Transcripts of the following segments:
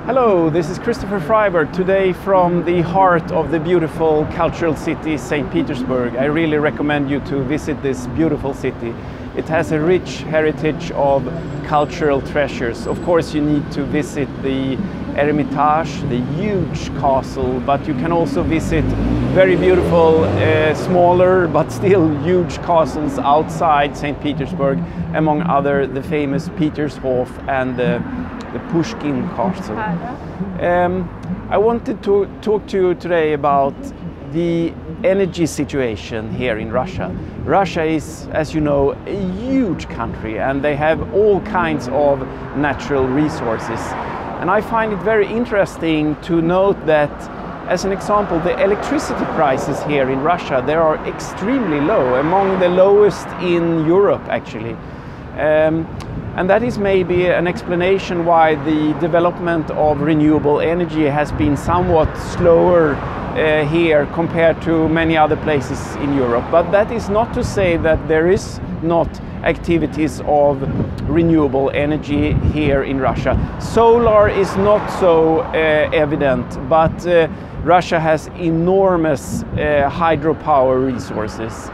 Hello, this is Christofer Friberg, today from the heart of the beautiful cultural city St. Petersburg. I really recommend you to visit this beautiful city. It has a rich heritage of cultural treasures. Of course, you need to visit the Hermitage, the huge castle, but you can also visit very beautiful, smaller but still huge castles outside St. Petersburg, among other the famous Petershof and the Pushkin castle. I wanted to talk to you today about the energy situation here in Russia. Russia is, as you know, a huge country and they have all kinds of natural resources. And I find it very interesting to note that, as an example, the electricity prices here in Russia, they are extremely low, among the lowest in Europe actually. And that is maybe an explanation why the development of renewable energy has been somewhat slower here compared to many other places in Europe. But that is not to say that there is not activities of renewable energy here in Russia. Solar is not so evident, but Russia has enormous hydropower resources.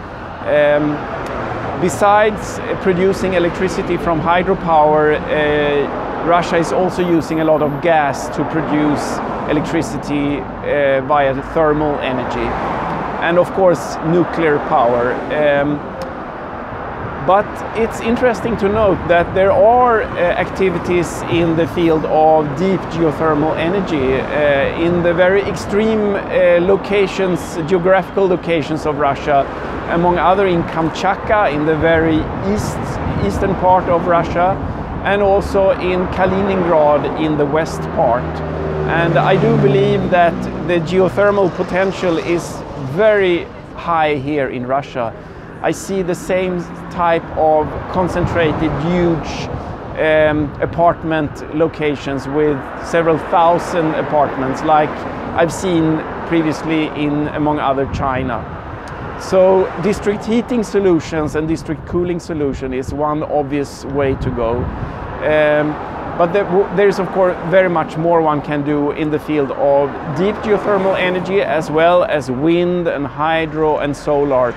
Besides producing electricity from hydropower, Russia is also using a lot of gas to produce electricity via the thermal energy, and of course nuclear power. But it's interesting to note that there are activities in the field of deep geothermal energy in the very extreme locations, geographical locations of Russia, among other in Kamchatka, in the very eastern part of Russia, and also in Kaliningrad in the west part. And I do believe that the geothermal potential is very high here in Russia. I see the same type of concentrated, huge apartment locations with several thousand apartments, like I've seen previously in, among other, China. So district heating solutions and district cooling solution is one obvious way to go. But there is of course very much more one can do in the field of deep geothermal energy, as well as wind and hydro and solar.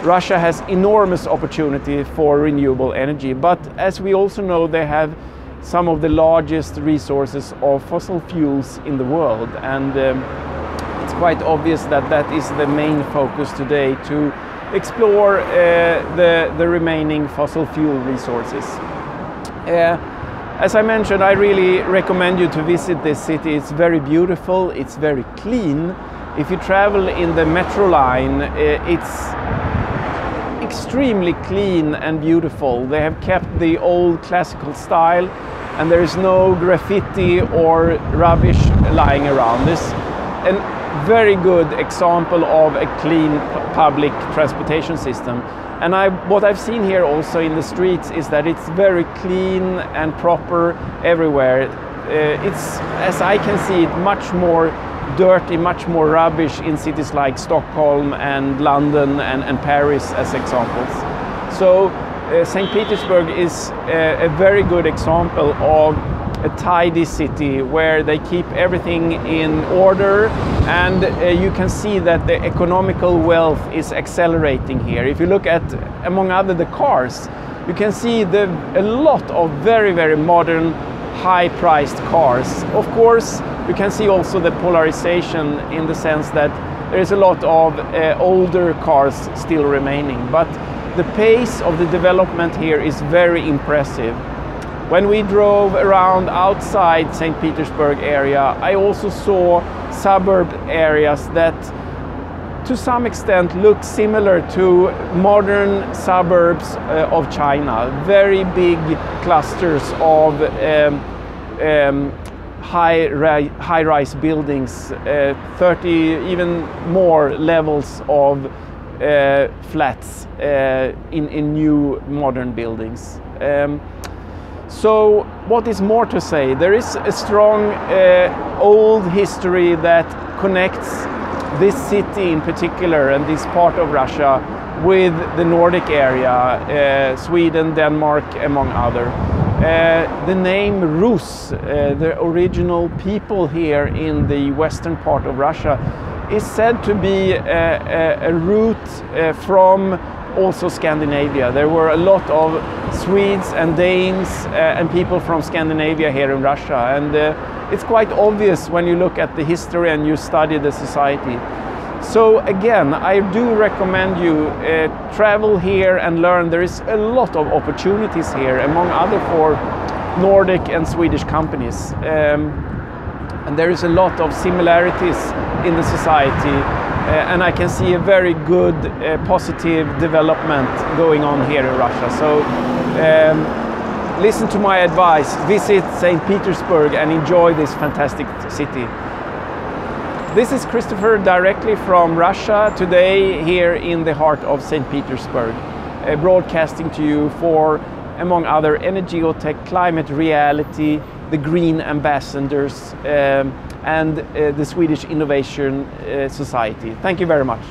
Russia has enormous opportunity for renewable energy, but as we also know, they have some of the largest resources of fossil fuels in the world, and it's quite obvious that that is the main focus today, to explore the remaining fossil fuel resources. As I mentioned, I really recommend you to visit this city. It's very beautiful, it's very clean. If you travel in the metro line, it's extremely clean and beautiful. They have kept the old classical style, and there is no graffiti or rubbish lying around. This is a very good example of a clean public transportation system. And what I've seen here also in the streets is that it's very clean and proper everywhere. It's, as I can see it, much more dirty, much more rubbish in cities like Stockholm and London and Paris as examples. So St. Petersburg is a very good example of a tidy city where they keep everything in order, and you can see that the economical wealth is accelerating here. If you look at, among other, the cars, you can see a lot of very, very modern, high-priced cars. Of course, you can see also the polarization in the sense that there is a lot of older cars still remaining, but the pace of the development here is very impressive. When we drove around outside St. Petersburg area, I also saw suburb areas that to some extent look similar to modern suburbs of China. Very big clusters of high-rise buildings, 30 even more levels of flats in new modern buildings. So what is more to say? There is a strong old history that connects this city in particular and this part of Russia with the Nordic area, Sweden, Denmark, among other. The name Rus, the original people here in the western part of Russia, is said to be a route from also Scandinavia. There were a lot of Swedes and Danes and people from Scandinavia here in Russia, and it's quite obvious when you look at the history and you study the society. So again, I do recommend you travel here and learn. There is a lot of opportunities here, among other for Nordic and Swedish companies. And there is a lot of similarities in the society, and I can see a very good positive development going on here in Russia. So listen to my advice, visit St. Petersburg and enjoy this fantastic city. This is Christofer directly from Russia today here in the heart of St. Petersburg, broadcasting to you for, among other, energy or tech, climate reality, the green ambassadors and the Swedish Innovation Society. Thank you very much.